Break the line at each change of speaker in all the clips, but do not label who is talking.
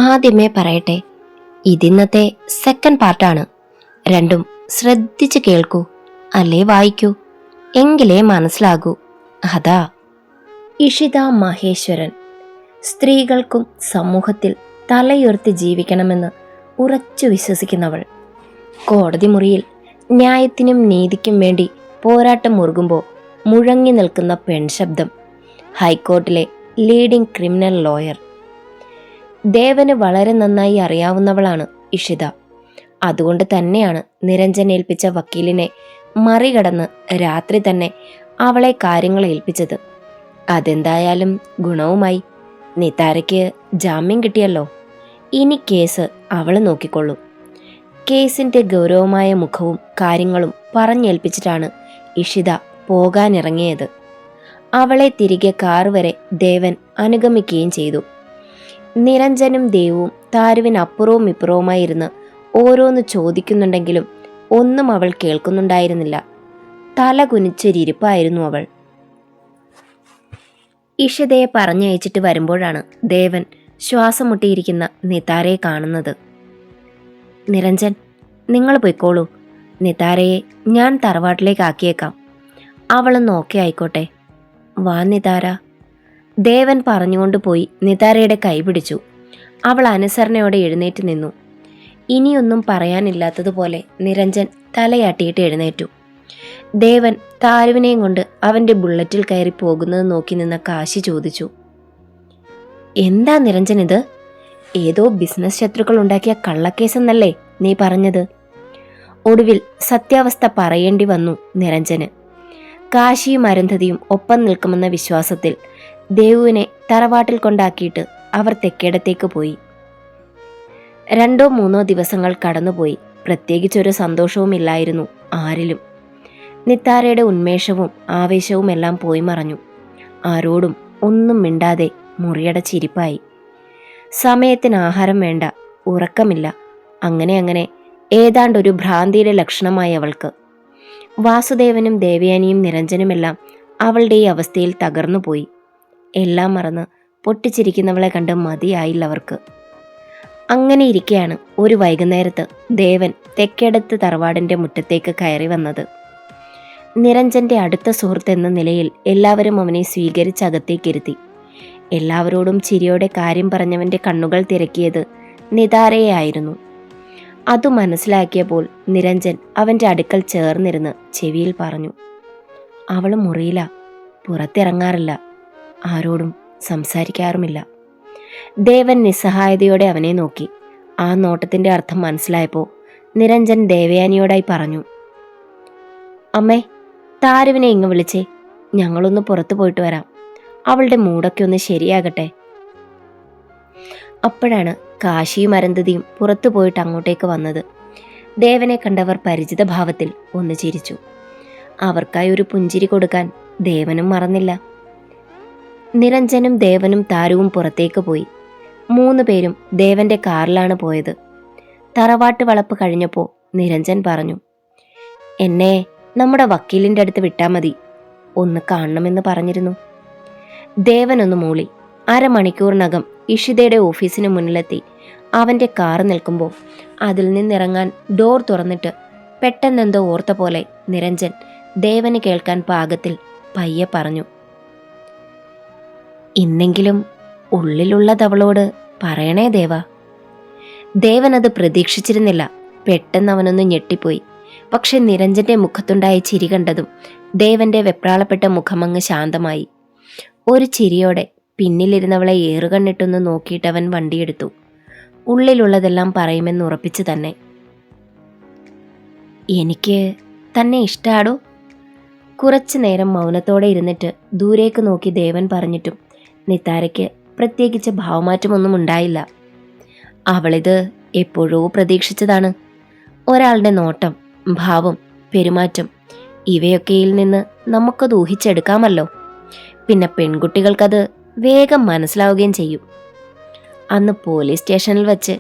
ആദ്യമേ പറയട്ടെ, ഇതിന്നത്തെ സെക്കൻഡ് പാർട്ടാണ്. രണ്ടും ശ്രദ്ധിച്ച് കേൾക്കൂ, അല്ലേ വായിക്കൂ, എങ്കിലേ മനസ്സിലാകൂ. അതാ. ഇഷിത മഹേശ്വരൻ സ്ത്രീകൾക്കും സമൂഹത്തിൽ തലയുയർത്തി ജീവിക്കണമെന്ന് ഉറച്ചു വിശ്വസിക്കുന്നവൾ. കോടതി മുറിയിൽ ന്യായത്തിനും നീതിക്കും വേണ്ടി പോരാട്ടം മുറുകുമ്പോൾ മുഴങ്ങി നിൽക്കുന്ന പെൺശബ്ദം. ഹൈക്കോർട്ടിലെ ലീഡിംഗ് ക്രിമിനൽ ലോയർ. ദേവന് വളരെ നന്നായി അറിയാവുന്നവളാണ് ഇഷിത. അതുകൊണ്ട് തന്നെയാണ് നിരഞ്ജൻ ഏൽപ്പിച്ച വക്കീലിനെ മറികടന്ന് രാത്രി തന്നെ അവളെ കാര്യങ്ങൾ ഏൽപ്പിച്ചത്. അതെന്തായാലും ഗുണവുമായി. നിതാരയ്ക്ക് ജാമ്യം കിട്ടിയല്ലോ. ഇനി കേസ് അവള് നോക്കിക്കൊള്ളൂ. കേസിന്റെ ഗൗരവമായ മുഖവും കാര്യങ്ങളും പറഞ്ഞേൽപ്പിച്ചിട്ടാണ് ഇഷിത പോകാനിറങ്ങിയത്. അവളെ തിരികെ കാർ വരെ ദേവൻ അനുഗമിക്കുകയും ചെയ്തു. നിരഞ്ജനും ദേവും താരുവിനപ്പുറവും ഇപ്പുറവുമായിരുന്ന് ഓരോന്ന് ചോദിക്കുന്നുണ്ടെങ്കിലും ഒന്നും അവൾ കേൾക്കുന്നുണ്ടായിരുന്നില്ല. തല കുനിച്ചൊരിപ്പായിരുന്നു അവൾ. ഇഷിതയെ പറഞ്ഞയച്ചിട്ട് വരുമ്പോഴാണ് ദേവൻ ശ്വാസം മുട്ടിയിരിക്കുന്ന നിതാരയെ കാണുന്നത്. നിരഞ്ജൻ, നിങ്ങൾ പൊയ്ക്കോളൂ. നിതാരയെ ഞാൻ തറവാട്ടിലേക്ക് ആക്കിയേക്കാം. അവളൊന്ന് ഓക്കെ ആയിക്കോട്ടെ. വാ നിതാര. ദേവൻ പറഞ്ഞുകൊണ്ട് പോയി നിതാരയുടെ കൈ പിടിച്ചു. അവൾ അനുസരണയോടെ എഴുന്നേറ്റ് നിന്നു. ഇനിയൊന്നും പറയാനില്ലാത്തതുപോലെ നിരഞ്ജൻ തലയാട്ടിയിട്ട് എഴുന്നേറ്റു. ദേവൻ താരുവിനെയും കൊണ്ട് അവൻ്റെ ബുള്ളറ്റിൽ കയറി പോകുന്നത് നോക്കി നിന്ന കാശി ചോദിച്ചു, എന്താ നിരഞ്ജൻ ഇത്? ഏതോ ബിസിനസ് ശത്രുക്കൾ ഉണ്ടാക്കിയ കള്ളക്കേസെന്നല്ലേ നീ പറഞ്ഞത്? ഒടുവിൽ സത്യാവസ്ഥ പറയേണ്ടി വന്നു നിരഞ്ജന്. കാശിയും അരുന്ധതിയും ഒപ്പം നിൽക്കുമെന്ന വിശ്വാസത്തിൽ ദേവുവിനെ തറവാട്ടിൽ കൊണ്ടാക്കിയിട്ട് അവർ തെക്കേടത്തേക്ക് പോയി. 2-3 ദിവസങ്ങൾ കടന്നുപോയി. പ്രത്യേകിച്ചൊരു സന്തോഷവുമില്ലായിരുന്നു ആരിലും. നിത്താരയുടെ ഉന്മേഷവും ആവേശവും എല്ലാം പോയി മറഞ്ഞു. ആരോടും ഒന്നും മിണ്ടാതെ മുറിയടച്ചിരിപ്പായി. സമയത്തിന് ആഹാരം വേണ്ട, ഉറക്കമില്ല. അങ്ങനെ ഏതാണ്ടൊരു ഭ്രാന്തിയുടെ ലക്ഷണമായി അവൾക്ക്. വാസുദേവനും ദേവയാനിയും നിരഞ്ജനുമെല്ലാം അവളുടെ ഈ അവസ്ഥയിൽ തകർന്നുപോയി. എല്ലാം മറന്ന് പൊട്ടിച്ചിരിക്കുന്നവളെ കണ്ട് മതിയായില്ല അവർക്ക്. അങ്ങനെ ഇരിക്കെയാണ് ഒരു വൈകുന്നേരത്ത് ദേവൻ തെക്കേടത്ത് തറവാടിൻ്റെ മുറ്റത്തേക്ക് കയറി വന്നത്. നിരഞ്ജന്റെ അടുത്ത സുഹൃത്ത് എന്ന നിലയിൽ എല്ലാവരും അവനെ സ്വീകരിച്ചകത്തേക്കിരുത്തി. എല്ലാവരോടും ചിരിയോടെ കാര്യം പറഞ്ഞവൻ്റെ കണ്ണുകൾ തിരക്കിയത് നിതാരയായിരുന്നു. അതു മനസ്സിലാക്കിയപ്പോൾ നിരഞ്ജൻ അവൻ്റെ അടുക്കൽ ചേർന്നിരുന്ന് ചെവിയിൽ പറഞ്ഞു, അവൾ മുറിയില്ല, പുറത്തിറങ്ങാറില്ല, ആരോടും സംസാരിക്കാറുമില്ല. ദേവൻ നിസ്സഹായതയോടെ അവനെ നോക്കി. ആ നോട്ടത്തിൻ്റെ അർത്ഥം മനസ്സിലായപ്പോൾ നിരഞ്ജൻ ദേവയാനിയോടായി പറഞ്ഞു, അമ്മേ, താരുവിനെ ഇങ്ങ് വിളിച്ചേ, ഞങ്ങളൊന്ന് പുറത്തു പോയിട്ട് വരാം. അവളുടെ മൂടൊക്കെ ഒന്ന് ശരിയാകട്ടെ. അപ്പോഴാണ് കാശിയും അരുന്ധതിയും പുറത്തു പോയിട്ട് അങ്ങോട്ടേക്ക് വന്നത്. ദേവനെ കണ്ടവർ പരിചിത ഭാവത്തിൽ ഒന്ന് ചിരിച്ചു. അവർക്കായി ഒരു പുഞ്ചിരി കൊടുക്കാൻ ദേവനും മറന്നില്ല. നിരഞ്ജനും ദേവനും താരുവും പുറത്തേക്ക് പോയി. 3 പേരും ദേവന്റെ കാറിലാണ് പോയത്. തറവാട്ട് വളപ്പ് കഴിഞ്ഞപ്പോൾ നിരഞ്ജൻ പറഞ്ഞു, എന്നെ നമ്മുടെ വക്കീലിൻ്റെ അടുത്ത് വിട്ടാൽ മതി, ഒന്ന് കാണണമെന്ന് പറഞ്ഞിരുന്നു. ദേവനൊന്ന് മൂളി. 1/2 മണിക്കൂറിനകം ഇഷിതയുടെ ഓഫീസിന് മുന്നിലെത്തി. അവൻ്റെ കാറ് നിൽക്കുമ്പോൾ അതിൽ നിന്നിറങ്ങാൻ ഡോർ തുറന്നിട്ട് പെട്ടെന്നെന്തോ ഓർത്ത പോലെ നിരഞ്ജൻ ദേവന് കേൾക്കാൻ പാകത്തിൽ പയ്യെ പറഞ്ഞു, ഇന്നെങ്കിലും ഉള്ളിലുള്ളതവളോട് പറയണേ ദേവ. ദേവനത് പ്രതീക്ഷിച്ചിരുന്നില്ല. പെട്ടെന്ന് അവനൊന്ന് ഞെട്ടിപ്പോയി. പക്ഷെ നിരഞ്ജന്റെ മുഖത്തുണ്ടായ ചിരി കണ്ടതും ദേവന്റെ വെപ്രാളപ്പെട്ട മുഖമങ്ങ് ശാന്തമായി. ഒരു ചിരിയോടെ പിന്നിലിരുന്നവളെ ഏറുകണ്ണിട്ടൊന്ന് നോക്കിയിട്ടവൻ വണ്ടിയെടുത്തു. ഉള്ളിലുള്ളതെല്ലാം പറയുമെന്ന് ഉറപ്പിച്ചു തന്നെ. എനിക്ക് തന്നെ ഇഷ്ടാടോ? കുറച്ചു നേരം മൗനത്തോടെ ഇരുന്നിട്ട് ദൂരേക്ക് നോക്കി ദേവൻ പറഞ്ഞിട്ടും നിതാരയ്ക്ക് പ്രത്യേകിച്ച് ഭാവമാറ്റമൊന്നും ഉണ്ടായില്ല. അവളിത് എപ്പോഴോ പ്രതീക്ഷിച്ചതാണ്. ഒരാളുടെ നോട്ടം, ഭാവം, പെരുമാറ്റം ഇവയൊക്കെയിൽ നിന്ന് നമുക്കത് ഊഹിച്ചെടുക്കാമല്ലോ. പിന്നെ പെൺകുട്ടികൾക്കത് വേഗം മനസ്സിലാവുകയും ചെയ്യും. അന്ന് പോലീസ് സ്റ്റേഷനിൽ വച്ച്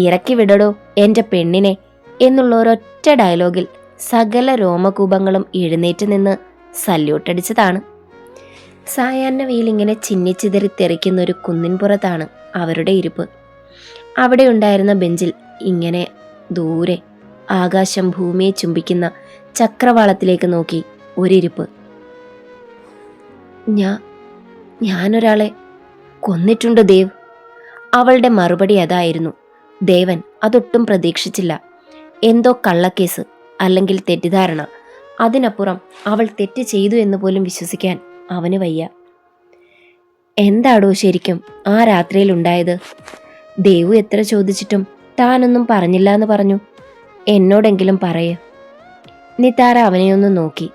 ഇറക്കി വിടടോ എൻ്റെ പെണ്ണിനെ എന്നുള്ള ഒരൊറ്റ ഡയലോഗിൽ സകല രോമകൂപങ്ങളും എഴുന്നേറ്റ് നിന്ന് സല്യൂട്ടടിച്ചതാണ്. സായാഹ്ന വെയിലിങ്ങനെ ചിന്നിച്ചിതറി തെറിക്കുന്ന ഒരു കുന്നിൻപുറത്താണ് അവരുടെ ഇരിപ്പ്. അവിടെ ഉണ്ടായിരുന്ന ബെഞ്ചിൽ ഇങ്ങനെ ദൂരെ ആകാശം ഭൂമിയെ ചുംബിക്കുന്ന ചക്രവാളത്തിലേക്ക് നോക്കി ഒരിരിപ്പ്. ഞാനൊരാളെ കൊന്നിട്ടുണ്ട് ദേവ്. അവളുടെ മറുപടി അതായിരുന്നു. ദേവൻ അതൊട്ടും പ്രതീക്ഷിച്ചില്ല. എന്തോ കള്ളക്കേസ് അല്ലെങ്കിൽ തെറ്റിദ്ധാരണ. അതിനപ്പുറം അവൾ തെറ്റ് ചെയ്തു എന്ന് പോലും വിശ്വസിക്കാൻ അവന് വയ്യ. എന്താടോ ശരിക്കും ആ രാത്രിയിൽ ഉണ്ടായത്? ദേവു എത്ര ചോദിച്ചിട്ടും താനൊന്നും പറഞ്ഞില്ല എന്ന് പറഞ്ഞു. എന്നോടെങ്കിലും പറയേ. നിതാര അവനെയൊന്ന് നോക്കി.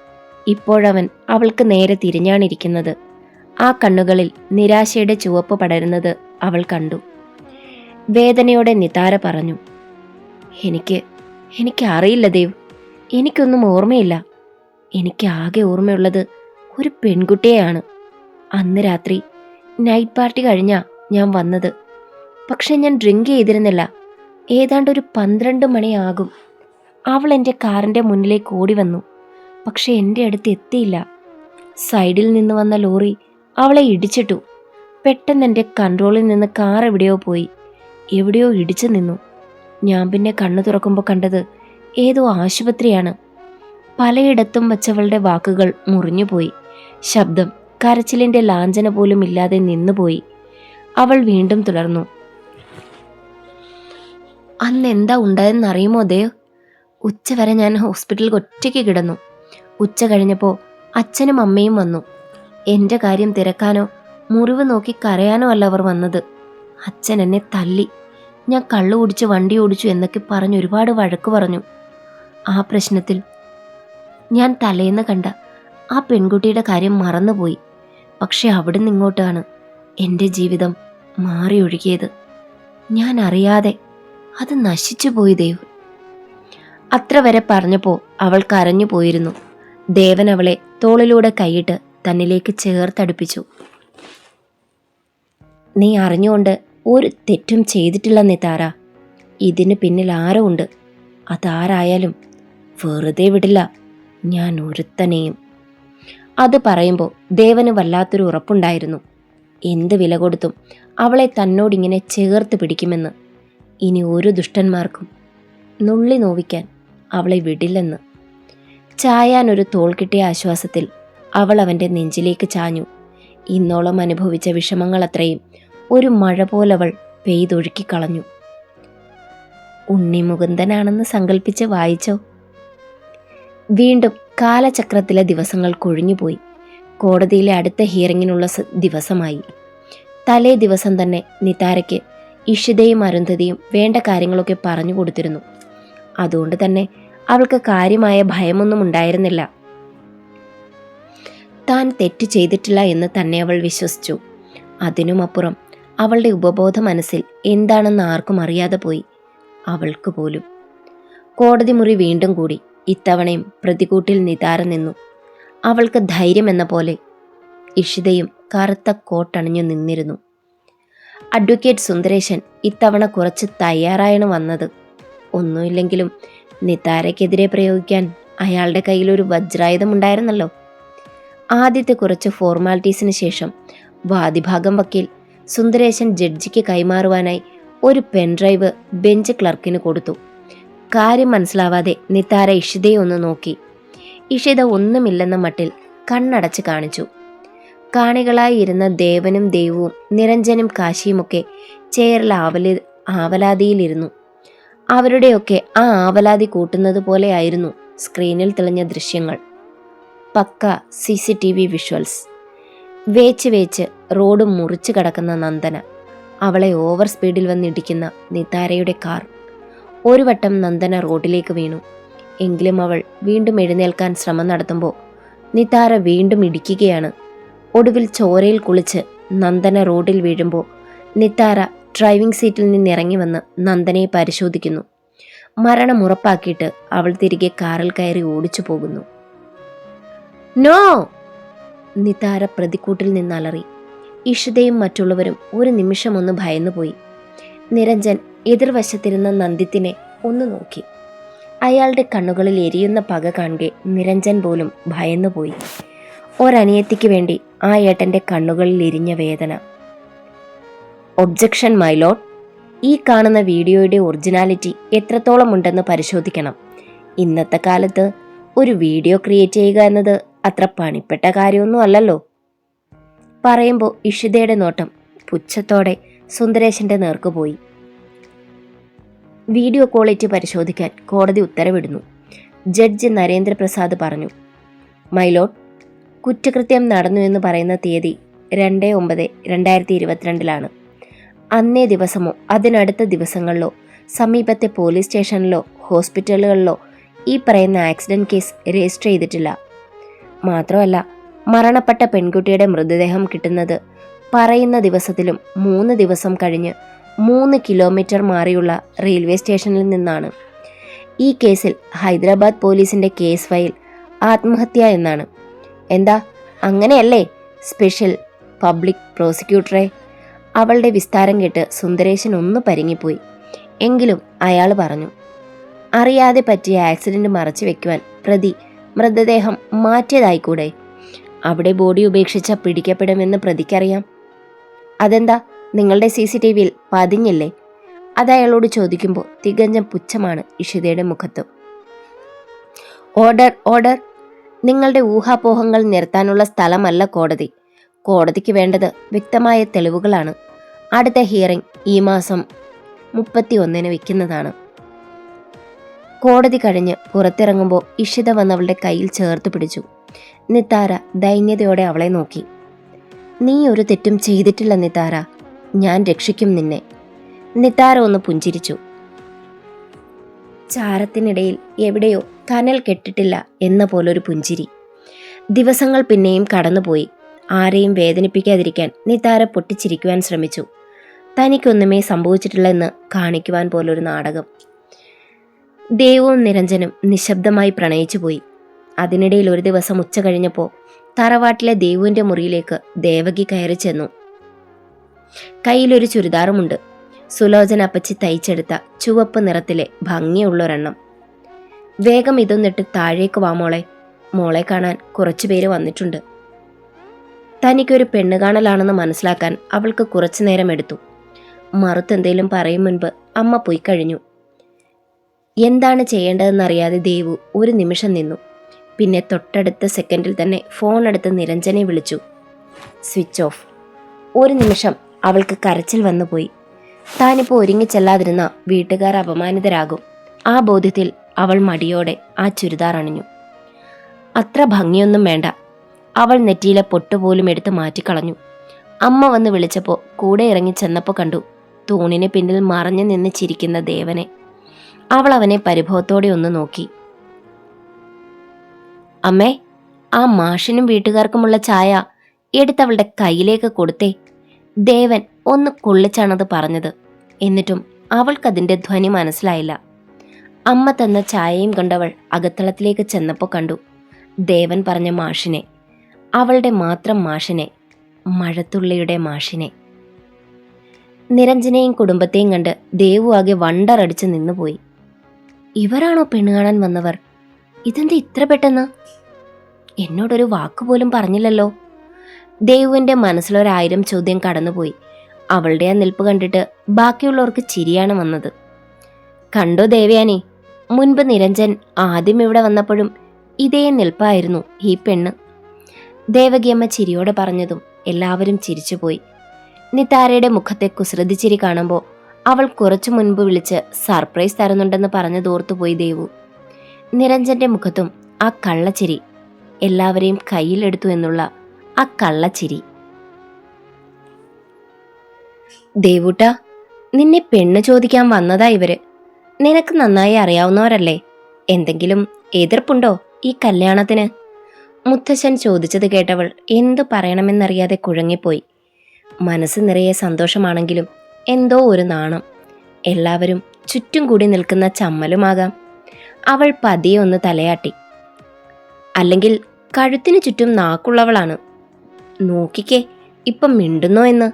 ഇപ്പോഴവൻ അവൾക്ക് നേരെ തിരിഞ്ഞാണിരിക്കുന്നത്. ആ കണ്ണുകളിൽ നിരാശയുടെ ചുവപ്പ് പടരുന്നത് അവൾ കണ്ടു. വേദനയോടെ നിതാര പറഞ്ഞു, എനിക്ക് അറിയില്ല ദേവ്. എനിക്കൊന്നും ഓർമ്മയില്ല. എനിക്ക് ആകെ ഓർമ്മയുള്ളത് ഒരു പെൺകുട്ടിയെയാണ്. അന്ന് രാത്രി നൈറ്റ് പാർട്ടി കഴിഞ്ഞാ ഞാൻ വന്നത്. പക്ഷെ ഞാൻ ഡ്രിങ്ക് ചെയ്തിരുന്നില്ല. ഏതാണ്ട് ഒരു 12 മണിയാകും. അവൾ എൻ്റെ കാറിൻ്റെ മുന്നിലേക്ക് ഓടി വന്നു. പക്ഷെ എൻ്റെ അടുത്ത് എത്തിയില്ല. സൈഡിൽ നിന്ന് വന്ന ലോറി അവളെ ഇടിച്ചിട്ടു. പെട്ടെന്ന് എൻ്റെ കൺട്രോളിൽ നിന്ന് കാർ എവിടെയോ ഇടിച്ചു നിന്നു. ഞാൻ പിന്നെ കണ്ണു തുറക്കുമ്പോൾ കണ്ടത് ഏതോ ആശുപത്രിയാണ്. പലയിടത്തും വച്ചവളുടെ വാക്കുകൾ മുറിഞ്ഞുപോയി. ശബ്ദം കരച്ചിലിൻ്റെ ലാഞ്ചന പോലും ഇല്ലാതെ നിന്നുപോയി. അവൾ വീണ്ടും തുടർന്നു. അന്ന് എന്താ ഉണ്ടായെന്നറിയുമോ ദേവ്? ഉച്ചവരെ ഞാൻ ഹോസ്പിറ്റലിൽ ഒറ്റയ്ക്ക് കിടന്നു. ഉച്ച കഴിഞ്ഞപ്പോൾ അച്ഛനും അമ്മയും വന്നു. എൻ്റെ കാര്യം തിരക്കാനോ മുറിവ് നോക്കി കരയാനോ അല്ല അവർ വന്നത്. അച്ഛൻ എന്നെ തല്ലി. ഞാൻ കള്ളു കുടിച്ച് വണ്ടി ഓടിച്ചു എന്നൊക്കെ പറഞ്ഞ് ഒരുപാട് വഴക്ക് പറഞ്ഞു. ആ പ്രശ്നത്തിൽ ഞാൻ തലേന്ന് കണ്ട ആ പെൺകുട്ടിയുടെ കാര്യം മറന്നുപോയി. പക്ഷെ അവിടെ നിന്നിങ്ങോട്ടാണ് എൻ്റെ ജീവിതം മാറിയൊഴുകിയത്. ഞാൻ അറിയാതെ അത് നശിച്ചു പോയി ദേവ്. അത്ര വരെ പറഞ്ഞപ്പോൾ അവൾ കരഞ്ഞു പോയിരുന്നു. ദേവൻ അവളെ തോളിലൂടെ കൈയിട്ട് തന്നിലേക്ക് ചേർത്തടുപ്പിച്ചു. നീ അറിഞ്ഞുകൊണ്ട് ഒരു തെറ്റും ചെയ്തിട്ടില്ല നിതാര. ഇതിന് പിന്നിൽ ആരോ ഉണ്ട്. അതാരായാലും വെറുതെ വിടില്ല ഞാൻ ഒരുത്തനെയും. അത് പറയുമ്പോൾ ദേവന് വല്ലാത്തൊരു ഉറപ്പുണ്ടായിരുന്നു. എന്ത് വില കൊടുത്തും അവളെ തന്നോടിങ്ങനെ ചേർത്ത് പിടിക്കുമെന്ന്. ഇനി ഒരു ദുഷ്ടന്മാർക്കും നുള്ളി നോവിക്കാൻ അവളെ വിടില്ലെന്ന്. ചായാനൊരു തോൾ കിട്ടിയ ആശ്വാസത്തിൽ അവൾ അവൻ്റെ നെഞ്ചിലേക്ക് ചാഞ്ഞു. ഇന്നോളം അനുഭവിച്ച വിഷമങ്ങളത്രയും ഒരു മഴ പോലവൾ പെയ്തൊഴുക്കിക്കളഞ്ഞു. ഉണ്ണിമുകുന്ദനാണെന്ന് സങ്കല്പിച്ച് വായിച്ചോ. വീണ്ടും കാലചക്രത്തിലെ ദിവസങ്ങൾ കൊഴിഞ്ഞുപോയി. കോടതിയിലെ അടുത്ത ഹിയറിങ്ങിനുള്ള ദിവസമായി. തലേ ദിവസം തന്നെ നിതാരയ്ക്ക് ഇഷിതയും അരുന്ധതിയും വേണ്ട കാര്യങ്ങളൊക്കെ പറഞ്ഞു കൊടുത്തിരുന്നു. അതുകൊണ്ട് തന്നെ അവൾക്ക് കാര്യമായ ഭയമൊന്നും ഉണ്ടായിരുന്നില്ല. താൻ തെറ്റ് ചെയ്തിട്ടില്ല എന്ന് തന്നെ അവൾ വിശ്വസിച്ചു. അതിനുമപ്പുറം അവളുടെ ഉപബോധ മനസ്സിൽ എന്താണെന്ന് ആർക്കും അറിയാതെ പോയി, അവൾക്ക് പോലും. കോടതി മുറി വീണ്ടും കൂടി. ഇത്തവണയും പ്രതികൂട്ടിൽ നിതാര നിന്നു. അവൾക്ക് ധൈര്യമെന്ന പോലെ ഇഷിതയും കറുത്ത കോട്ടണിഞ്ഞു നിന്നിരുന്നു. അഡ്വക്കേറ്റ് സുന്ദരേശൻ ഇത്തവണ കുറച്ച് തയ്യാറായാണ് വന്നത്. ഒന്നുമില്ലെങ്കിലും നിതാരയ്ക്കെതിരെ പ്രയോഗിക്കാൻ അയാളുടെ കയ്യിലൊരു വജ്രായുധമുണ്ടായിരുന്നല്ലോ. ആദ്യത്തെ കുറച്ച് ഫോർമാലിറ്റീസിന് ശേഷം വാദിഭാഗം വക്കീൽ സുന്ദരേശൻ ജഡ്ജിക്ക് കൈമാറുവാനായി ഒരു പെൻഡ്രൈവ് ബെഞ്ച് ക്ലർക്കിന് കൊടുത്തു. കാര്യം മനസ്സിലാവാതെ നിതാര ഇഷിതയെ ഒന്ന് നോക്കി. ഇഷിത ഒന്നുമില്ലെന്ന മട്ടിൽ കണ്ണടച്ച് കാണിച്ചു. കാണികളായി ഇരുന്ന ദേവനും ദേവുവും നിരഞ്ജനും കാശിയുമൊക്കെ ചേരൽ ആവലാതിയിലിരുന്നു. അവരുടെയൊക്കെ ആ ആവലാതി കൂട്ടുന്നത് പോലെയായിരുന്നു സ്ക്രീനിൽ തെളിഞ്ഞ ദൃശ്യങ്ങൾ. പക്ക CCTV വിഷ്വൽസ്. വേച്ച് റോഡ് മുറിച്ചു കടക്കുന്ന നന്ദന, അവളെ ഓവർ സ്പീഡിൽ വന്നിടിക്കുന്ന നിതാരയുടെ കാർ. ഒരു വട്ടം നന്ദന റോഡിലേക്ക് വീണു. എങ്കിലും അവൾ വീണ്ടും എഴുന്നേൽക്കാൻ ശ്രമം നടത്തുമ്പോൾ നിതാര വീണ്ടും ഇടിക്കുകയാണ്. ഒടുവിൽ ചോരയിൽ കുളിച്ച് നന്ദന റോഡിൽ വീഴുമ്പോൾ നിതാര ഡ്രൈവിംഗ് സീറ്റിൽ നിന്നിറങ്ങി വന്ന് നന്ദനയെ പരിശോധിക്കുന്നു. മരണം ഉറപ്പാക്കിയിട്ട് അവൾ തിരികെ കാറിൽ കയറി ഓടിച്ചു പോകുന്നു. നോ! നിതാര പ്രതിക്കൂട്ടിൽ നിന്നലറി. ഇഷിതയും മറ്റുള്ളവരും ഒരു നിമിഷം ഒന്ന് ഭയന്നുപോയി. നിരഞ്ജൻ എതിർവശത്തിരുന്ന നന്ദിത്തിനെ ഒന്ന് നോക്കി. അയാളുടെ കണ്ണുകളിൽ എരിയുന്ന പക കാണെ നിരഞ്ജൻ പോലും ഭയന്നുപോയി. ഒരനിയത്തിക്ക് വേണ്ടി ആ ഏട്ടൻ്റെ കണ്ണുകളിൽ എരിഞ്ഞ വേദന. Objection my Lord. ഈ കാണുന്ന വീഡിയോയുടെ ഒറിജിനാലിറ്റി എത്രത്തോളം ഉണ്ടെന്ന് പരിശോധിക്കണം. ഇന്നത്തെ കാലത്ത് ഒരു വീഡിയോ ക്രിയേറ്റ് ചെയ്യുക എന്നത് അത്ര പണിപ്പെട്ട കാര്യമൊന്നും അല്ലല്ലോ. പറയുമ്പോൾ ഇഷിതയുടെ നോട്ടം പുച്ഛത്തോടെ സുന്ദരേശന്റെ നേർക്ക് പോയി. വീഡിയോ ക്വാളിറ്റി പരിശോധിക്കാൻ കോടതി ഉത്തരവിടുന്നു. ജഡ്ജി നരേന്ദ്രപ്രസാദ് പറഞ്ഞു, മൈലോഡ്, കുറ്റകൃത്യം നടന്നു എന്ന് പറയുന്ന തീയതി 2/9/2022 അന്നേ ദിവസമോ അതിനടുത്ത ദിവസങ്ങളിലോ സമീപത്തെ പോലീസ് സ്റ്റേഷനിലോ ഹോസ്പിറ്റലുകളിലോ ഈ പറയുന്ന ആക്സിഡന്റ് കേസ് രജിസ്റ്റർ ചെയ്തിട്ടില്ല. മാത്രമല്ല, മരണപ്പെട്ട പെൺകുട്ടിയുടെ മൃതദേഹം കിട്ടുന്നത് പറയുന്ന ദിവസത്തിലും 3 ദിവസം കഴിഞ്ഞ് 3 കിലോമീറ്റർ മാറിയുള്ള റെയിൽവേ സ്റ്റേഷനിൽ നിന്നാണ്. ഈ കേസിൽ ഹൈദരാബാദ് പോലീസിന്റെ കേസ് ഫയൽ ആത്മഹത്യ എന്നാണ്. എന്താ, അങ്ങനെയല്ലേ സ്പെഷ്യൽ പബ്ലിക് പ്രോസിക്യൂട്ടറെ? അവളുടെ വിസ്താരം കേട്ട് സുന്ദരേശൻ ഒന്ന് പരിങ്ങിപ്പോയി. എങ്കിലും അയാൾ പറഞ്ഞു, അറിയാതെ പറ്റിയ ആക്സിഡന്റ് മറച്ചു വെക്കുവാൻ പ്രതി മൃതദേഹം മാറ്റിയതായിക്കൂടെ? അവിടെ ബോഡി ഉപേക്ഷിച്ച പിടിക്കപ്പെടുമെന്ന് പ്രതിക്കറിയാം. അതെന്താ, നിങ്ങളുടെ CCTVയിൽ പതിഞ്ഞില്ലേ? അത് അയാളോട് ചോദിക്കുമ്പോൾ തികഞ്ഞ പുച്ഛമാണ് ഇഷിതയുടെ മുഖത്ത്. Order, order. നിങ്ങളുടെ ഊഹാപോഹങ്ങൾ നിരത്താനുള്ള സ്ഥലമല്ല കോടതി. കോടതിക്ക് വേണ്ടത് വ്യക്തമായ തെളിവുകളാണ്. അടുത്ത ഹിയറിംഗ് ഈ മാസം 31 വെക്കുന്നതാണ്. കോടതി കഴിഞ്ഞ് പുറത്തിറങ്ങുമ്പോൾ ഇഷിത വന്നവളുടെ കയ്യിൽ ചേർത്ത് പിടിച്ചു. നിത്താര ദൈന്യതയോടെ അവളെ നോക്കി. നീ ഒരു തെറ്റും ചെയ്തിട്ടില്ല നിത്താര, ഞാൻ രക്ഷിക്കും നിന്നെ. നിത്താര ഒന്ന് പുഞ്ചിരിച്ചു. ചാരത്തിനിടയിൽ എവിടെയോ കനൽ കെട്ടിട്ടില്ല എന്ന പോലൊരു പുഞ്ചിരി. ദിവസങ്ങൾ പിന്നെയും കടന്നുപോയി. ആരെയും വേദനിപ്പിക്കാതിരിക്കാൻ നിത്താര പൊട്ടിച്ചിരിക്കുവാൻ ശ്രമിച്ചു. തനിക്കൊന്നുമേ സംഭവിച്ചിട്ടില്ല എന്ന് കാണിക്കുവാൻ പോലൊരു നാടകം. ദേവും നിരഞ്ജനും നിശബ്ദമായി പ്രണയിച്ചുപോയി. അതിനിടയിൽ ഒരു ദിവസം ഉച്ച കഴിഞ്ഞപ്പോൾ തറവാട്ടിലെ ദേവുവിൻ്റെ മുറിയിലേക്ക് ദേവകി കയറി ചെന്നു. കയ്യിലൊരു ചുരിദാറുമുണ്ട്. സുലോചന അപ്പച്ചി തയ്ച്ചെടുത്ത ചുവപ്പ് നിറത്തിലെ ഭംഗിയുള്ളൊരെണ്ണം. വേഗം ഇതൊന്നിട്ട് താഴേക്ക് വാ മോളെ. മോളെ കാണാൻ കുറച്ചുപേര് വന്നിട്ടുണ്ട്. തനിക്കൊരു പെണ്ണ് കാണലാണെന്ന് മനസ്സിലാക്കാൻ അവൾക്ക് കുറച്ചു നേരം എടുത്തു. മറുത്തെന്തേലും പറയും മുൻപ് അമ്മ പോയി കഴിഞ്ഞു. എന്താണ് ചെയ്യേണ്ടതെന്നറിയാതെ ദേവു ഒരു നിമിഷം നിന്നു. പിന്നെ തൊട്ടടുത്ത സെക്കൻഡിൽ തന്നെ ഫോൺ എടുത്ത് നിരഞ്ജനെ വിളിച്ചു. Switch off. ഒരു നിമിഷം അവൾക്ക് കരച്ചിൽ വന്നുപോയി. താനിപ്പോൾ ഒരുങ്ങിച്ചെല്ലാതിരുന്ന വീട്ടുകാർ അപമാനിതരാകും. ആ ബോധ്യത്തിൽ അവൾ മടിയോടെ ആ ചുരിദാർ അണിഞ്ഞു. അത്ര ഭംഗിയൊന്നും വേണ്ട. അവൾ നെറ്റിയിലെ പൊട്ടുപോലും എടുത്ത് മാറ്റിക്കളഞ്ഞു. അമ്മ വന്ന് വിളിച്ചപ്പോൾ കൂടെ ഇറങ്ങി ചെന്നപ്പോൾ കണ്ടു തൂണിന് പിന്നിൽ മറഞ്ഞു നിന്ന് ചിരിക്കുന്ന ദേവനെ. അവൾ അവനെ പരിഭവത്തോടെ ഒന്ന് നോക്കി. അമ്മേ, ആ മാഷിനും വീട്ടുകാർക്കുമുള്ള ചായ എടുത്തവളുടെ കയ്യിലേക്ക് കൊടുത്തേ. ദേവൻ ഒന്ന് കൊള്ളിച്ചാണത് പറഞ്ഞത്. എന്നിട്ടും അവൾക്കതിൻ്റെ ധ്വനി മനസ്സിലായില്ല. അമ്മ തന്ന ചായയും കൊണ്ടവൾ അകത്തളത്തിലേക്ക് ചെന്നപ്പോൾ കണ്ടു ദേവൻ പറഞ്ഞ മാഷിനെ, അവളുടെ മാത്രം മാഷിനെ, മഴത്തുള്ളിയുടെ മാഷിനെ. നിരഞ്ജനെയും കുടുംബത്തെയും കണ്ട് ദേവു ആകെ വണ്ടറടിച്ച് നിന്നുപോയി. ഇവരാണോ പെണ്ണ് കാണാൻ വന്നവർ? ഇതെന്താ ഇത്ര പെട്ടെന്ന്? എന്നോടൊരു വാക്കുപോലും പറഞ്ഞില്ലല്ലോ. ദേവുവിൻ്റെ മനസ്സിലൊരായിരം ചോദ്യം കടന്നുപോയി. അവളുടെ ആ നിൽപ്പ് കണ്ടിട്ട് ബാക്കിയുള്ളവർക്ക് ചിരിയാണ് വന്നത്. കണ്ടോ ദേവയാനി, മുൻപ് നിരഞ്ജൻ ആദ്യം ഇവിടെ വന്നപ്പോഴും ഇതേ നിൽപ്പായിരുന്നു ഈ പെണ്ണ്. ദേവകിയമ്മ ചിരിയോടെ പറഞ്ഞതും എല്ലാവരും ചിരിച്ചുപോയി. നിതാരയുടെ മുഖത്തെ കുസൃതിച്ചിരി കാണുമ്പോൾ അവൾ കുറച്ചു മുൻപ് വിളിച്ച് സർപ്രൈസ് തരുന്നുണ്ടെന്ന് പറഞ്ഞതോർത്തുപോയി ദേവു. നിരഞ്ജന്റെ മുഖത്തും ആ കള്ളച്ചിരി, എല്ലാവരെയും കയ്യിലെടുത്തു എന്നുള്ള ആ കള്ളച്ചിരി. ദേവൂട്ട, നിന്നെ പെണ്ണ് ചോദിക്കാൻ വന്നതാ ഇവര്. നിനക്ക് നന്നായി അറിയാവുന്നവരല്ലേ? എന്തെങ്കിലും എതിർപ്പുണ്ടോ ഈ കല്യാണത്തിന്? മുത്തശ്ശൻ ചോദിച്ചത് കേട്ടവൾ എന്തു പറയണമെന്നറിയാതെ കുഴങ്ങിപ്പോയി. മനസ്സ് നിറയെ സന്തോഷമാണെങ്കിലും എന്തോ ഒരു നാണം. എല്ലാവരും ചുറ്റും കൂടി നിൽക്കുന്ന ചമ്മലുമാകാം. അവൾ പതിയെ ഒന്ന് തലയാട്ടി. അല്ലെങ്കിൽ കഴുത്തിനു ചുറ്റും നാക്കുള്ളവളാണ്. നോക്കിക്കേ, ഇപ്പം മിണ്ടുന്നോ എന്ന്.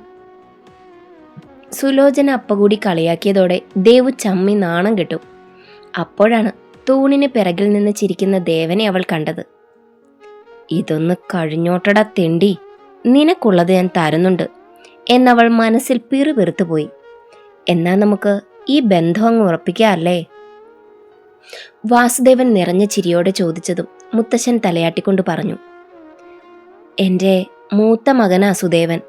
സുലോചന അപ്പകൂടി കളിയാക്കിയതോടെ ദേവു ചമ്മി നാണം കെട്ടു. അപ്പോഴാണ് തൂണിന് പിറകിൽ നിന്ന് ചിരിക്കുന്ന ദേവനെ അവൾ കണ്ടത്. ഇതൊന്ന് കഴിഞ്ഞോട്ടടാ തെണ്ടി, നിനക്കുള്ളത് ഞാൻ തരുന്നുണ്ട് എന്നവൾ മനസ്സിൽ പിറുപിറുത്തുപോയി. എന്നാ നമുക്ക് ഈ ബന്ധം അങ്ങ് ഉറപ്പിക്കാല്ലേ? വാസുദേവൻ നിറഞ്ഞ ചിരിയോടെ ചോദിച്ചതും മുത്തശ്ശൻ തലയാട്ടിക്കൊണ്ട് പറഞ്ഞു, എൻ്റെ മൂത്ത മകനാ സുദേവൻ.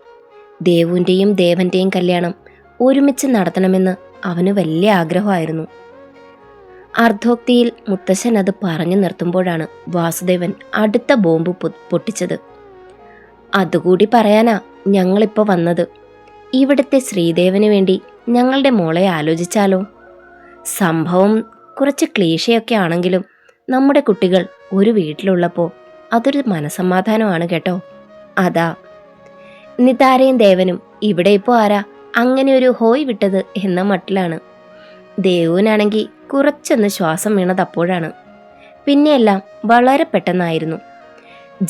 ദേവുവിൻ്റെയും ദേവന്റെയും കല്യാണം ഒരുമിച്ച് നടത്തണമെന്ന് അവന് വലിയ ആഗ്രഹമായിരുന്നു. അർദ്ധോക്തിയിൽ മുത്തശ്ശൻ അത് പറഞ്ഞു നിർത്തുമ്പോഴാണ് വാസുദേവൻ അടുത്ത ബോംബ് പൊട്ടിച്ചത്. അതുകൂടി പറയാനാ ഞങ്ങളിപ്പോൾ വന്നത്. ഇവിടുത്തെ ശ്രീദേവന് വേണ്ടി ഞങ്ങളുടെ മോളെ ആലോചിച്ചാലോ? സംഭവം കുറച്ച് ക്ലീശയൊക്കെ ആണെങ്കിലും നമ്മുടെ കുട്ടികൾ ഒരു വീട്ടിലുള്ളപ്പോൾ അതൊരു മനസമാധാനമാണ് കേട്ടോ. അതാ നിതാരയും ദേവനും ഇവിടെ ഇപ്പോൾ ആരാ അങ്ങനെ ഒരു ഹോയ് വിട്ടത് എന്ന മട്ടിലാണ്. ദേവുവിനാണെങ്കിൽ കുറച്ചൊന്ന് ശ്വാസം വീണത് അപ്പോഴാണ്. പിന്നെയെല്ലാം വളരെ പെട്ടെന്നായിരുന്നു.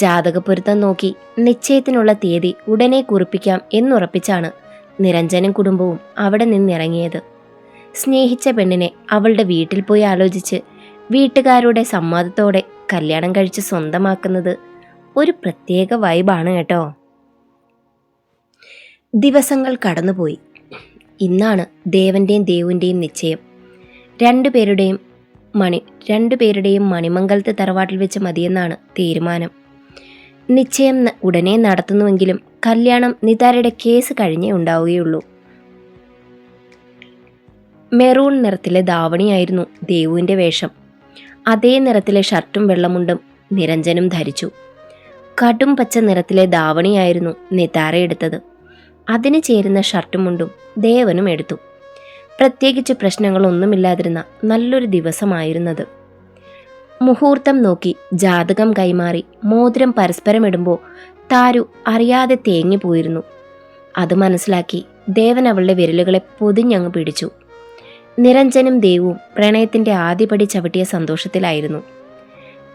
ജാതകപ്പൊരുത്തം നോക്കി നിശ്ചയത്തിനുള്ള തീയതി ഉടനെ കുറിപ്പിക്കാം എന്നുറപ്പിച്ചാണ് നിരഞ്ജനും കുടുംബവും അവിടെ നിന്നിറങ്ങിയത്. സ്നേഹിച്ച പെണ്ണിനെ അവളുടെ വീട്ടിൽ പോയി ആലോചിച്ച് വീട്ടുകാരുടെ സമ്മതത്തോടെ കല്യാണം കഴിച്ച് സ്വന്തമാക്കുന്നത് ഒരു പ്രത്യേക വൈബാണ് കേട്ടോ. ദിവസങ്ങൾ കടന്നുപോയി. ഇന്നാണ് ദേവന്റെയും ദേവുവിൻ്റെയും നിശ്ചയം. രണ്ടുപേരുടെയും മണിമംഗലത്ത് തറവാട്ടിൽ വെച്ച് മതിയെന്നാണ് തീരുമാനം. നിശ്ചയം ഉടനെ നടത്തുന്നുവെങ്കിലും കല്യാണം നിതാരയുടെ കേസ് കഴിഞ്ഞേ ഉണ്ടാവുകയുള്ളൂ. മെറൂൺ നിറത്തിലെ ധാവണിയായിരുന്നു ദേവുവിൻ്റെ വേഷം. അതേ നിറത്തിലെ ഷർട്ടും വെള്ളമുണ്ടും നിരഞ്ജനും ധരിച്ചു. കടും പച്ച നിറത്തിലെ ധാവണിയായിരുന്നു നിതാര എടുത്തത്. അതിന് ചേരുന്ന ഷർട്ടും മുണ്ടും ദേവനും എടുത്തു. പ്രത്യേകിച്ച് പ്രശ്നങ്ങളൊന്നുമില്ലാതിരുന്ന നല്ലൊരു ദിവസമായിരുന്നത്. മുഹൂർത്തം നോക്കി ജാതകം കൈമാറി മോതിരം പരസ്പരം ഇടുമ്പോൾ താരു അറിയാതെ തേങ്ങിപ്പോയിരുന്നു. അത് മനസ്സിലാക്കി ദേവൻ അവളുടെ വിരലുകളെ പൊതിഞ്ഞങ്ങ് പിടിച്ചു. നിരഞ്ജനും ദേവും പ്രണയത്തിൻ്റെ ആദ്യപടി ചവിട്ടിയ സന്തോഷത്തിലായിരുന്നു.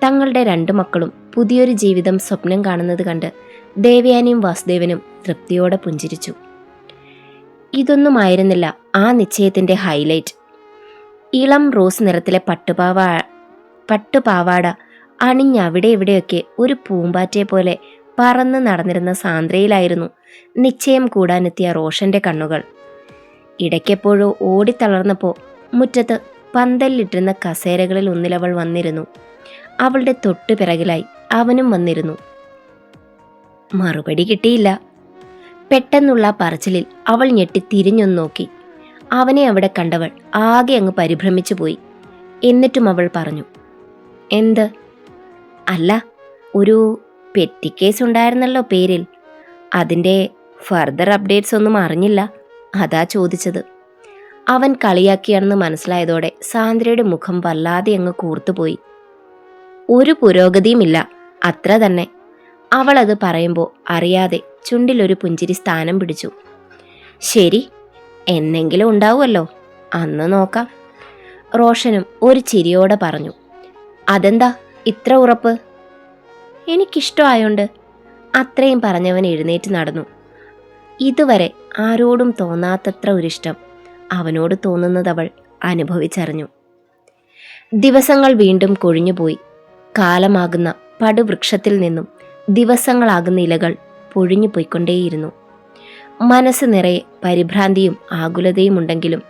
തങ്ങളുടെ 2 മക്കളും പുതിയൊരു ജീവിതം സ്വപ്നം കാണുന്നത് കണ്ട് ദേവയാനിയും വാസുദേവനും തൃപ്തിയോടെ പുഞ്ചിരിച്ചു. ഇതൊന്നുമായിരുന്നില്ല ആ നിശ്ചയത്തിൻ്റെ ഹൈലൈറ്റ്. ഇളം റോസ് നിറത്തിലെ പട്ടുപാവാട അണിഞ്ഞവിടെ ഇവിടെയൊക്കെ ഒരു പൂമ്പാറ്റയെ പോലെ പറന്ന് നടന്നിരുന്ന സാന്ദ്രയിലായിരുന്നു നിശ്ചയം കൂടാനെത്തിയ റോഷന്റെ കണ്ണുകൾ. ഇടയ്ക്കെപ്പോഴോ ഓടിത്തളർന്നപ്പോൾ മുറ്റത്ത് പന്തലിലിട്ടിരുന്ന കസേരകളിൽ ഒന്നിലവൾ വന്നിരുന്നു. അവളുടെ തൊട്ടു പിറകിലായി അവനും വന്നിരുന്നു. മറുപടി കിട്ടിയില്ല. പെട്ടെന്നുള്ള പറച്ചിലിൽ അവൾ ഞെട്ടി തിരിഞ്ഞൊന്നു നോക്കി. അവനെ അവിടെ കണ്ടവൾ ആകെ അങ്ങ് പരിഭ്രമിച്ചു പോയി. എന്നിട്ടും അവൾ പറഞ്ഞു, എന്ത്? അല്ല, ഒരു പെറ്റി കേസ് ഉണ്ടായിരുന്നല്ലോ പേരിൽ. അതിൻ്റെ ഫർദർ അപ്ഡേറ്റ്സ് ഒന്നും അറിഞ്ഞില്ല, അതാ ചോദിച്ചത്. അവൻ കളിയാക്കിയാണെന്ന് മനസ്സിലായതോടെ സാന്ദ്രയുടെ മുഖം വല്ലാതെ അങ്ങ് കൂർത്തുപോയി. ഒരു പുരോഗതിയുമില്ല, അത്ര തന്നെ. അവൾ അത് പറയുമ്പോൾ അറിയാതെ ചുണ്ടിലൊരു പുഞ്ചിരി സ്ഥാനം പിടിച്ചു. ശരി, എന്നെങ്കിലും ഉണ്ടാവുമല്ലോ, അന്ന് നോക്കാം. റോഷനും ഒരു ചിരിയോടെ പറഞ്ഞു. അതെന്താ ഇത്ര ഉറപ്പ്? എനിക്കിഷ്ടമായോണ്ട്. അത്രയും പറഞ്ഞവൻ എഴുന്നേറ്റ് നടന്നു. ഇതുവരെ ആരോടും തോന്നാത്തത്ര ഒരിഷ്ടം അവനോട് തോന്നുന്നതവൾ അനുഭവിച്ചറിഞ്ഞു. ദിവസങ്ങൾ വീണ്ടും കൊഴിഞ്ഞുപോയി. കാലമാകുന്ന പടുവൃക്ഷത്തിൽ നിന്നും ദിവസങ്ങളാകുന്ന ഇലകൾ പൊഴിഞ്ഞു പോയിക്കൊണ്ടേയിരുന്നു. മനസ്സ് നിറയെ പരിഭ്രാന്തിയും ആകുലതയും ഉണ്ടെങ്കിലും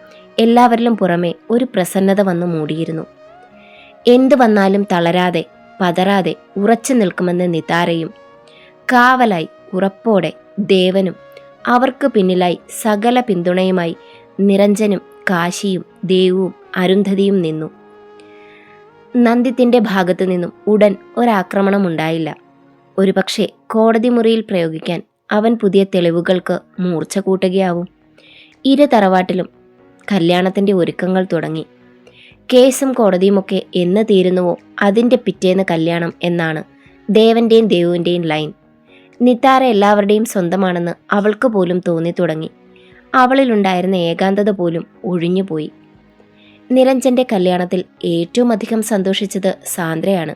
എല്ലാവരിലും പുറമെ ഒരു പ്രസന്നത വന്നു മൂടിയിരുന്നു. എന്തു വന്നാലും തളരാതെ പതറാതെ ഉറച്ചു നിൽക്കുമെന്ന് നിതാരയും, കാവലായി ഉറപ്പോടെ ദേവനും, അവർക്ക് പിന്നിലായി സകല പിന്തുണയുമായി നിരഞ്ജനും കാശിയും ദേവുവും അരുന്ധതിയും നിന്നു. നന്ദിത്തിൻ്റെ ഭാഗത്തു നിന്നും ഉടൻ ഒരാക്രമണം ഉണ്ടായില്ല. ഒരുപക്ഷെ കോടതി മുറിയിൽ പ്രയോഗിക്കാൻ അവൻ പുതിയ തെളിവുകൾക്ക് മൂർച്ച കൂട്ടുകയാവും. ഇരു തറവാട്ടിലും കല്യാണത്തിൻ്റെ ഒരുക്കങ്ങൾ തുടങ്ങി. കേസും കോടതിയുമൊക്കെ എന്ന് തീരുന്നുവോ അതിൻ്റെ പിറ്റേന്ന് കല്യാണം എന്നാണ് ദേവന്റെയും ദേവുവിൻ്റെയും ലൈൻ. നിതാര എല്ലാവരുടെയും സ്വന്തമാണെന്ന് അവൾക്ക് പോലും തോന്നി തുടങ്ങി. അവളിലുണ്ടായിരുന്ന ഏകാന്തത പോലും ഒഴിഞ്ഞുപോയി. നിരഞ്ജന്റെ കല്യാണത്തിൽ ഏറ്റവും അധികം സന്തോഷിച്ചത് സാന്ദ്രയാണ്.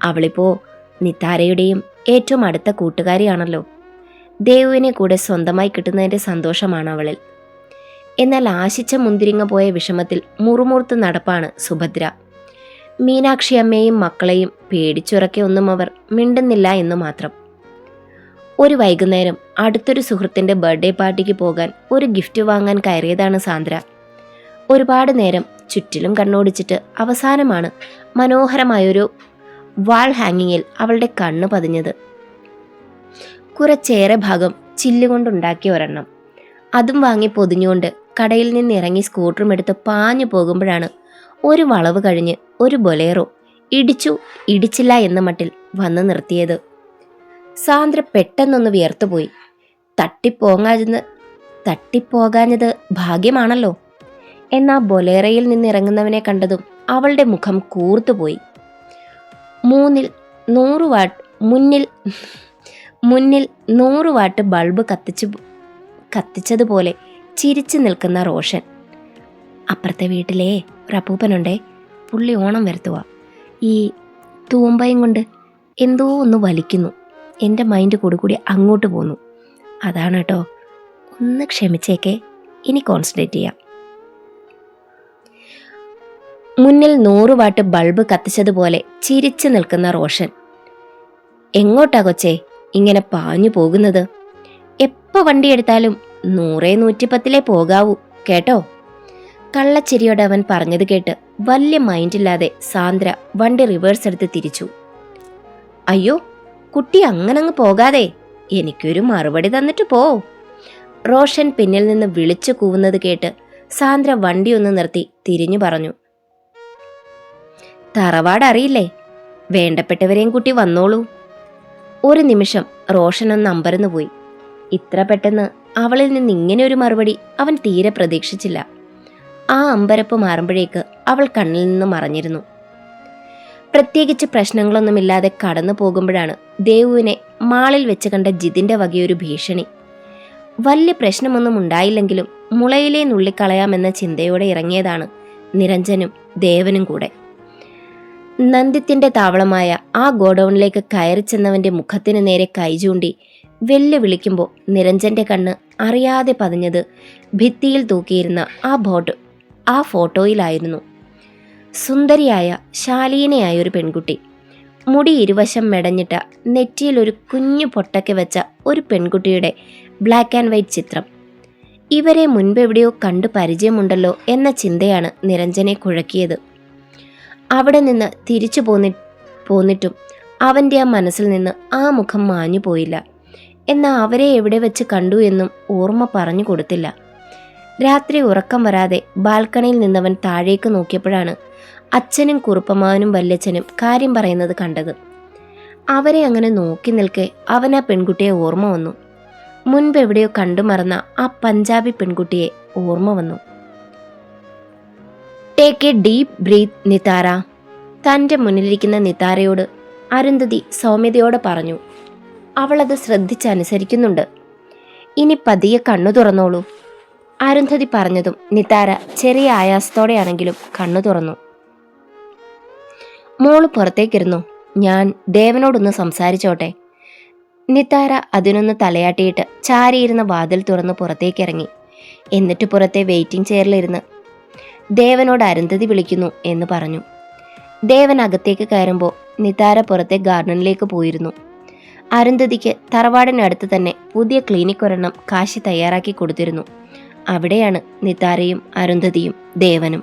അവളിപ്പോൾ നിതാരയുടെയും ഏറ്റവും അടുത്ത കൂട്ടുകാരിയാണല്ലോ. ദേവുവിനെ കൂടെ സ്വന്തമായി കിട്ടുന്നതിൻ്റെ സന്തോഷമാണ് അവളിൽ. എന്നാൽ ആശിച്ച മുന്തിരിങ്ങ പോയ വിഷമത്തിൽ മുറുമുറുത്ത് നടപ്പാണ് സുഭദ്ര. മീനാക്ഷി അമ്മയെയും മക്കളെയും പേടിച്ചുറക്കെ ഒന്നും അവർ മിണ്ടുന്നില്ല എന്നു മാത്രം. ഒരു വൈകുന്നേരം അടുത്തൊരു സുഹൃത്തിൻ്റെ ബർത്ത്ഡേ പാർട്ടിക്ക് പോകാൻ ഒരു ഗിഫ്റ്റ് വാങ്ങാൻ കയറിയതാണ് സാന്ദ്ര. ഒരുപാട് നേരം ചുറ്റിലും കണ്ണോടിച്ചിട്ട് അവസാനമാണ് മനോഹരമായൊരു വാൾ ഹാങ്ങിങ്ങിൽ അവളുടെ കണ്ണ് പതിഞ്ഞത്. കുറച്ചേറെ ഭാഗം ചില്ലുകൊണ്ടുണ്ടാക്കിയ ഒരെണ്ണം. അതും വാങ്ങി പൊതിഞ്ഞുകൊണ്ട് കടയിൽ നിന്ന് ഇറങ്ങി സ്കൂട്ടറും എടുത്ത് പാഞ്ഞു പോകുമ്പോഴാണ് ഒരു വളവ് കഴിഞ്ഞ് ഒരു ബൊലേറോ ഇടിച്ചില്ല എന്ന മട്ടിൽ വന്ന് നിർത്തിയത്. സാന്ദ്ര പെട്ടെന്നൊന്ന് വിയർത്തുപോയി. തട്ടിപ്പോകാഞ്ഞത് ഭാഗ്യമാണല്ലോ. എന്നാ ബൊലേറയിൽ നിന്നിറങ്ങുന്നവനെ കണ്ടതും അവളുടെ മുഖം കൂർത്തുപോയി. മുന്നിൽ 100 വാട്ട് ബൾബ് കത്തിച്ചതുപോലെ ചിരിച്ചു നിൽക്കുന്ന റോഷൻ. അപ്പുറത്തെ വീട്ടിലെ ഒരു അപ്പൂപ്പനുണ്ടേ, പുള്ളി ഓണം വരുത്തുക. ഈ തൂമ്പയും കൊണ്ട് എന്തോ ഒന്ന് വലിക്കുന്നു. എൻ്റെ മൈൻഡ് കൂടി അങ്ങോട്ട് പോന്നു. അതാണ് കേട്ടോ, ഒന്ന് ക്ഷമിച്ചേക്കേ, ഇനി കോൺസെൻട്രേറ്റ് ചെയ്യാം. മുന്നിൽ 100 വാട്ട് ബൾബ് കത്തിച്ചതുപോലെ ചിരിച്ചു നിൽക്കുന്ന റോഷൻ. എങ്ങോട്ടാ കൊച്ചേ ഇങ്ങനെ പാഞ്ഞു പോകുന്നത്? എപ്പോൾ വണ്ടി എടുത്താലും 100-110 പോകാവൂ കേട്ടോ. കള്ളച്ചിരിയോടെ അവൻ പറഞ്ഞത് കേട്ട് വലിയ മൈൻഡില്ലാതെ സാന്ദ്ര വണ്ടി റിവേഴ്സ് എടുത്ത് തിരിച്ചു. അയ്യോ കുട്ടി അങ്ങനങ്ങ് പോകാതെ, എനിക്കൊരു മറുപടി തന്നിട്ട് പോ. റോഷൻ പിന്നിൽ നിന്ന് വിളിച്ചു കൂവുന്നത് കേട്ട് സാന്ദ്ര വണ്ടി ഒന്ന് നിർത്തി തിരിഞ്ഞു പറഞ്ഞു. തറവാട് അറിയില്ലേ? വേണ്ടപ്പെട്ടവരെയും കൂട്ടി വന്നോളൂ. ഒരു നിമിഷം റോഷൻ ഒന്ന് അമ്പരന്നു പോയി. ഇത്ര പെട്ടെന്ന് അവളിൽ നിന്ന് ഇങ്ങനെ ഒരു മറുപടി അവൻ തീരെ പ്രതീക്ഷിച്ചില്ല. ആ അമ്പരപ്പ് മാറുമ്പോഴേക്ക് അവൾ കണ്ണിൽ നിന്ന് മറഞ്ഞിരുന്നു. പ്രത്യേകിച്ച് പ്രശ്നങ്ങളൊന്നുമില്ലാതെ കടന്നു പോകുമ്പോഴാണ് ദേവുവിനെ മാളിൽ വെച്ച് കണ്ട ജിതിൻ്റെ വകയൊരു ഭീഷണി. വലിയ പ്രശ്നമൊന്നും ഉണ്ടായില്ലെങ്കിലും മുളയിലേ നുള്ളിക്കളയാമെന്ന ചിന്തയോടെ ഇറങ്ങിയതാണ് നിരഞ്ജനും ദേവനും കൂടെ. നന്ദിത്തിൻ്റെ താവളമായ ആ ഗോഡൌണിലേക്ക് കയറി ചെന്നവൻ്റെ മുഖത്തിന് നേരെ കൈചൂണ്ടി വെല്ലുവിളിക്കുമ്പോൾ നിരഞ്ജൻ്റെ കണ്ണ് അറിയാതെ പതിഞ്ഞത് ഭിത്തിയിൽ തൂക്കിയിരുന്ന ആ ഫോട്ടോയിലായിരുന്നു. സുന്ദരിയായ ശാലീനയായ ഒരു പെൺകുട്ടി, മുടി ഇരുവശം മെടഞ്ഞിട്ട നെറ്റിയിൽ ഒരു കുഞ്ഞു പൊട്ടയ്ക്ക് വെച്ച ഒരു പെൺകുട്ടിയുടെ ബ്ലാക്ക് ആൻഡ് വൈറ്റ് ചിത്രം. ഇവരെ മുൻപെവിടെയോ കണ്ടു പരിചയമുണ്ടല്ലോ എന്ന ചിന്തയാണ് നിരഞ്ജനെ കുഴക്കിയത്. അവിടെ നിന്ന് തിരിച്ചു പോന്നിട്ടും അവൻ്റെ ആ മനസ്സിൽ നിന്ന് ആ മുഖം മാഞ്ഞു പോയില്ല. എന്നാൽ അവരെ എവിടെ വെച്ച് കണ്ടു എന്നും ഓർമ്മ പറഞ്ഞു കൊടുത്തില്ല. രാത്രി ഉറക്കം വരാതെ ബാൽക്കണിയിൽ നിന്നവൻ താഴേക്ക് നോക്കിയപ്പോഴാണ് അച്ഛനും കുറുപ്പമാവനും വല്യച്ഛനും കാര്യം പറയുന്നത് കണ്ടത്. അവരെ അങ്ങനെ നോക്കി നിൽക്കെ അവൻ ആ പെൺകുട്ടിയെ ഓർമ്മ വന്നു. മുൻപ് എവിടെയോ കണ്ടു മറന്ന ആ പഞ്ചാബി പെൺകുട്ടിയെ ഓർമ്മ വന്നു. Take a deep breath Nitara. തൻ്റെ മുന്നിലിരിക്കുന്ന നിതാരയോട് അരുന്ധതി സൗമ്യതയോടെ പറഞ്ഞു. അവളത് ശ്രദ്ധിച്ചനുസരിക്കുന്നുണ്ട്. ഇനി പതിയെ കണ്ണു തുറന്നോളൂ. അരുന്ധതി പറഞ്ഞതും നിതാര ചെറിയ ആയാസത്തോടെയാണെങ്കിലും കണ്ണു തുറന്നു. മോള് പുറത്തേക്കിരുന്നു, ഞാൻ ദേവനോടൊന്ന് സംസാരിച്ചോട്ടെ. നിതാര അതിനൊന്ന് തലയാട്ടിയിട്ട് ചാരിയിരുന്ന വാതിൽ തുറന്ന് പുറത്തേക്കിറങ്ങി. എന്നിട്ട് പുറത്തെ വെയിറ്റിംഗ് ചെയറിലിരുന്ന് ദേവനോട് അരുന്ധതി വിളിക്കുന്നു എന്ന് പറഞ്ഞു. ദേവൻ അകത്തേക്ക് കയറുമ്പോൾ നിതാര പുറത്തെ ഗാർഡനിലേക്ക് പോയിരുന്നു. അരുന്ധതിക്ക് തറവാടിനടുത്ത് തന്നെ പുതിയ ക്ലിനിക് ഒരെണ്ണം കാശി തയ്യാറാക്കി കൊടുത്തിരുന്നു. അവിടെയാണ് നിതാരയും അരുന്ധതിയും ദേവനും.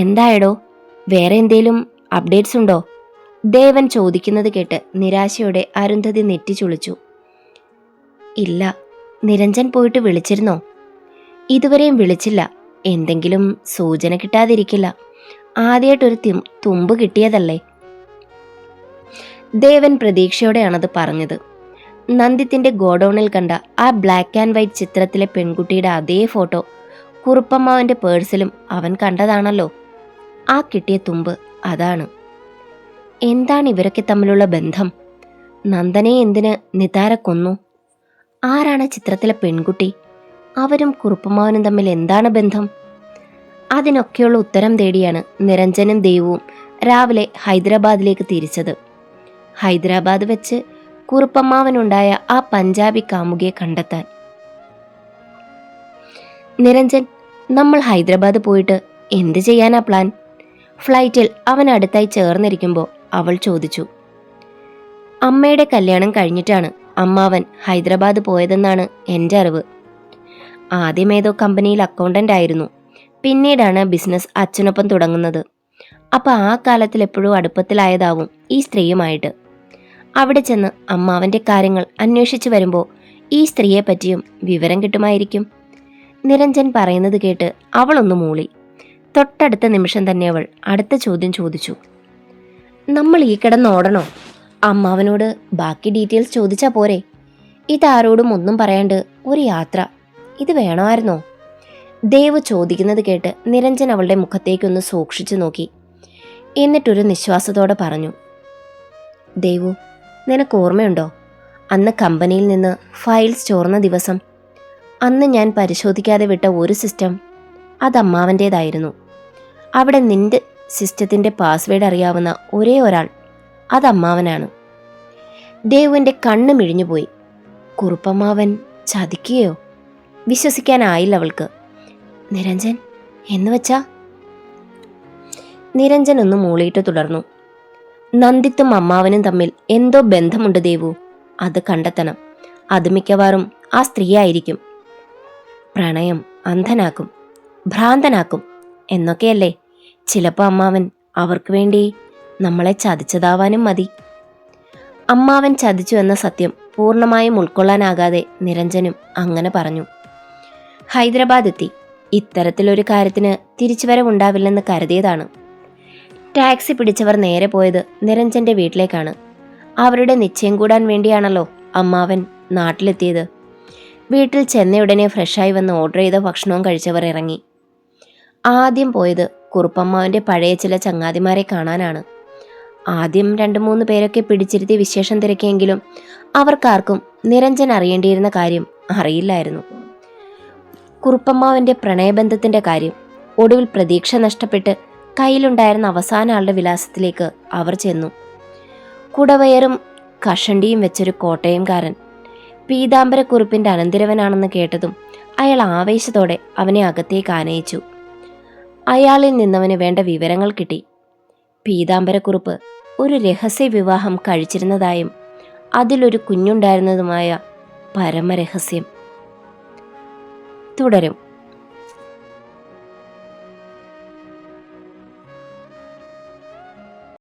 എന്തായടോ, വേറെ എന്തേലും അപ്ഡേറ്റ്സ് ഉണ്ടോ? ദേവൻ ചോദിക്കുന്നത് കേട്ട് നിരാശയോടെ അരുന്ധതി നെറ്റി ചുളിച്ചു. ഇല്ല. നിരഞ്ജൻ പോയിട്ട് വിളിച്ചിരുന്നോ? ഇതുവരെയും വിളിച്ചില്ല. എന്തെങ്കിലും സൂചന കിട്ടാതിരിക്കില്ല. ആദ്യമായിട്ടൊരു തുമ്പ് കിട്ടിയതല്ലേ. ദേവൻ പ്രതീക്ഷയോടെയാണത് പറഞ്ഞത്. നന്ദിത്തിൻ്റെ ഗോഡൌണിൽ കണ്ട ആ ബ്ലാക്ക് ആൻഡ് വൈറ്റ് ചിത്രത്തിലെ പെൺകുട്ടിയുടെ അതേ ഫോട്ടോ കുറുപ്പമ്മാവൻ്റെ പേഴ്സിലും അവൻ കണ്ടതാണല്ലോ. ആ കിട്ടിയ തുമ്പ് അതാണ്. എന്താണ് ഇവരൊക്കെ തമ്മിലുള്ള ബന്ധം? നന്ദനെ എന്തിന് നിതാര കൊന്നു? ആരാണ് ചിത്രത്തിലെ പെൺകുട്ടി? അവരും കുറുപ്പമ്മാവനും തമ്മിൽ എന്താണ് ബന്ധം? അതിനൊക്കെയുള്ള ഉത്തരം തേടിയാണ് നിരഞ്ജനും ദേവുവും രാവിലെ ഹൈദരാബാദിലേക്ക് തിരിച്ചത്. ഹൈദരാബാദ് വെച്ച് കുറുപ്പമ്മാവനുണ്ടായ ആ പഞ്ചാബി കാമുകിയെ കണ്ടെത്താൻ. നിരഞ്ജൻ, നമ്മൾ ഹൈദരാബാദ് പോയിട്ട് എന്ത് ചെയ്യാനാ പ്ലാൻ? ഫ്ലൈറ്റിൽ അവൻ അടുത്തായി ചേർന്നിരിക്കുമ്പോൾ അവൾ ചോദിച്ചു. അമ്മയുടെ കല്യാണം കഴിഞ്ഞിട്ടാണ് അമ്മാവൻ ഹൈദരാബാദ് പോയതെന്നാണ് എൻ്റെ അറിവ്. ആദ്യം ഏതോ കമ്പനിയിൽ അക്കൗണ്ടൻ്റ് ആയിരുന്നു. പിന്നീടാണ് ബിസിനസ് അച്ഛനൊപ്പം തുടങ്ങുന്നത്. അപ്പം ആ കാലത്തിൽ എപ്പോഴും അടുപ്പത്തിലായതാവും ഈ സ്ത്രീയുമായിട്ട്. അവിടെ ചെന്ന് അമ്മാവൻ്റെ കാര്യങ്ങൾ അന്വേഷിച്ചു വരുമ്പോൾ ഈ സ്ത്രീയെ പറ്റിയും വിവരം കിട്ടുമായിരിക്കും. നിരഞ്ജൻ പറയുന്നത് കേട്ട് അവളൊന്ന് മൂളി. തൊട്ടടുത്ത നിമിഷം തന്നെ അവൾ അടുത്ത ചോദ്യം ചോദിച്ചു. നമ്മൾ ഈ കിടന്നോടണോ? അമ്മാവനോട് ബാക്കി ഡീറ്റെയിൽസ് ചോദിച്ചാൽ പോരെ? ഇതാരോടും ഒന്നും പറയാണ്ട് ഒരു യാത്ര, ഇത് വേണമായിരുന്നോ? ദേവ് ചോദിക്കുന്നത് കേട്ട് നിരഞ്ജൻ അവളുടെ മുഖത്തേക്കൊന്ന് സൂക്ഷിച്ചു നോക്കി. എന്നിട്ടൊരു നിശ്വാസത്തോടെ പറഞ്ഞു, ദേവു, നിനക്ക് ഓർമ്മയുണ്ടോ അന്ന് കമ്പനിയിൽ നിന്ന് ഫയൽസ് ചോർന്ന ദിവസം? അന്ന് ഞാൻ പരിശോധിക്കാതെ വിട്ട ഒരു സിസ്റ്റം, അത് അമ്മാവൻ്റേതായിരുന്നു. അവിടെ നിന്റെ സിസ്റ്റത്തിൻ്റെ പാസ്വേഡ് അറിയാവുന്ന ഒരേ ഒരാൾ അത് അമ്മാവനാണ്. ദേവുവിൻ്റെ കണ്ണ് മിഴിഞ്ഞുപോയി. കുറുപ്പമ്മാവൻ ചതിക്കുകയോ? വിശ്വസിക്കാനായില്ല അവൾക്ക്. നിരഞ്ജൻ എന്ന് വച്ചാ? നിരഞ്ജൻ ഒന്ന് മൂളിയിട്ട് തുടർന്നു. നന്ദിത്തും അമ്മാവനും തമ്മിൽ എന്തോ ബന്ധമുണ്ട് ദേവു. അത് കണ്ടെത്തണം. അത് മിക്കവാറും ആ സ്ത്രീയായിരിക്കും. പ്രണയം അന്ധനാക്കും, ഭ്രാന്തനാക്കും എന്നൊക്കെയല്ലേ? ചിലപ്പോൾ അമ്മാവൻ അവർക്ക് വേണ്ടി നമ്മളെ ചതിച്ചതാവാനും മതി. അമ്മാവൻ ചതിച്ചു എന്ന സത്യം പൂർണ്ണമായും ഉൾക്കൊള്ളാനാകാതെ നിരഞ്ജനും അങ്ങനെ പറഞ്ഞു. ഹൈദരാബാദ് എത്തി. ഇത്തരത്തിലൊരു കാര്യത്തിന് തിരിച്ചുവരവുണ്ടാവില്ലെന്ന് കരുതിയതാണ്. ടാക്സി പിടിച്ചവർ നേരെ പോയത് നിരഞ്ജന്റെ വീട്ടിലേക്കാണ്. അവരുടെ നിശ്ചയം കൂടാൻ വേണ്ടിയാണല്ലോ അമ്മാവൻ നാട്ടിലെത്തിയത്. വീട്ടിൽ ചെന്നയുടനെ ഫ്രഷായി വന്ന് ഓർഡർ ചെയ്ത ഭക്ഷണവും കഴിച്ചവർ ഇറങ്ങി. ആദ്യം പോയത് കുറുപ്പമ്മാവൻ്റെ പഴയ ചില ചങ്ങാതിമാരെ കാണാനാണ്. ആദ്യം 2-3 പേരൊക്കെ പിടിച്ചിരുത്തി വിശേഷം തിരക്കിയെങ്കിലും അവർക്കാർക്കും നിരഞ്ജൻ അറിയേണ്ടിയിരുന്ന കാര്യം അറിയില്ലായിരുന്നു. കുറുപ്പമ്മാവൻ്റെ പ്രണയബന്ധത്തിൻ്റെ കാര്യം. ഒടുവിൽ പ്രതീക്ഷ നഷ്ടപ്പെട്ട് കയ്യിലുണ്ടായിരുന്ന അവസാന ആളുടെ വിലാസത്തിലേക്ക് അവർ ചെന്നു. കുടവയറും കഷണ്ടിയും വെച്ചൊരു കോട്ടയംകാരൻ പീതാംബരക്കുറുപ്പിൻ്റെ അനന്തിരവനാണെന്ന് കേട്ടതും അയാൾ ആവേശത്തോടെ അവനെ അകത്തേക്ക് ആനയിച്ചു. അയാളിൽ നിന്നവന് വേണ്ട വിവരങ്ങൾ കിട്ടി. പീതാംബരക്കുറുപ്പ് ഒരു രഹസ്യ വിവാഹം കഴിച്ചിരുന്നതായും അതിലൊരു കുഞ്ഞുണ്ടായിരുന്നതുമായ പരമരഹസ്യം. തുടരും.